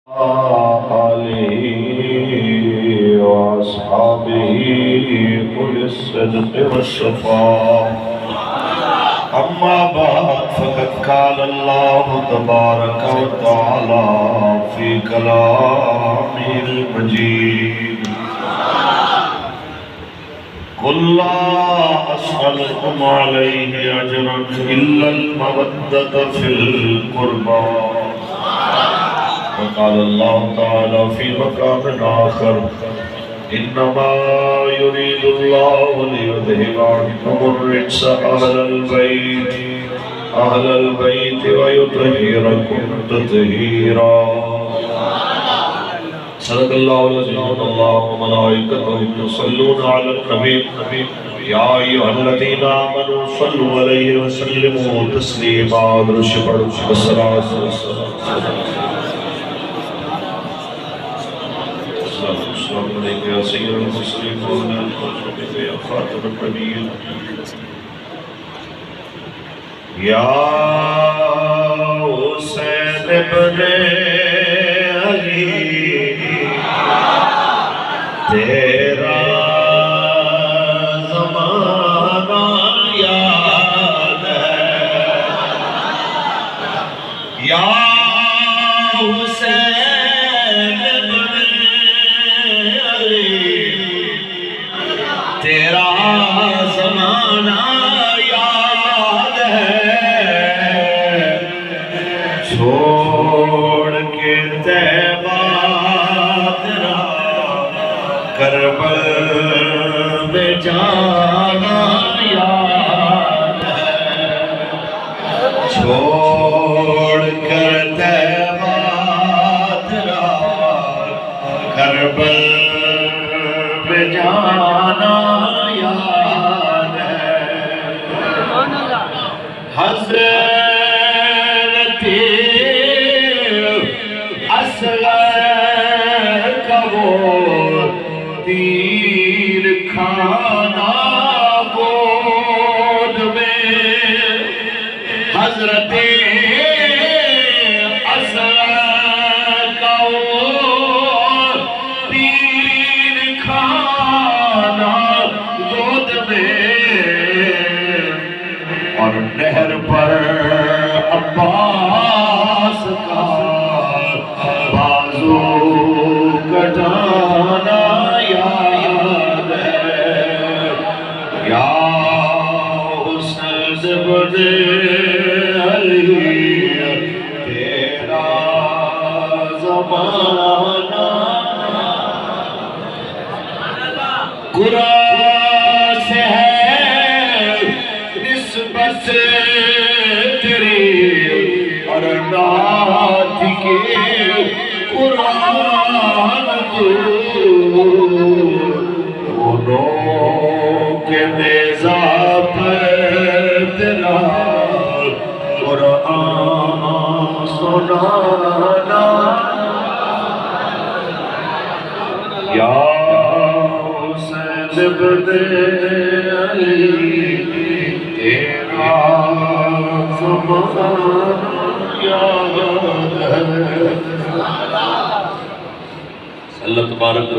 آلہ واصحابہ اولي الصدق والصفاء اما بعد فقد قال الله تبارك وتعالى في كلامه المجيد قل لا أسألكم عليه أجرا إلا المودة في القربى وقال الله تعالى في مقام آخر إنما يريد الله ليذهب عنكم الرجس أهل البيت ويطهركم تطهيرا صدق الله العظيم الله وملائكته يصلون على النبي يا أيها الذين آمنوا صلوا عليه وسلموا تسليما درود پڑھو الصلاة والسلام السلام عليك يا سيد المرسلين وعلى آلك يا خاتم النبيين يا حسين ابن علي تیرا زمانہ یاد ہے یا حسین ابن علی تیرا زمانہ یاد ہے چھوڑ کے طیبہ تیرا کربل میں جانا یاد ہے چھوڑ کر طیبہ تیرا کربل میں جانا یاد ہے حضرت اصغر کا وہ تیر کھانا گود میں حضرت اصغر کا وہ تیر کھانا گود میں اور نہر پر عباس کا بازو کٹانا یاد ہے یا حسین ابن علی تیرا زمانہ قرآن سے ہے نسبت تیری اور نعت کے قرآن دونوں کے نیزہ پر تیرا قرآن سنانا یا حسین ابن علی تیرا زمانہ یاد ہے اللہ تبارک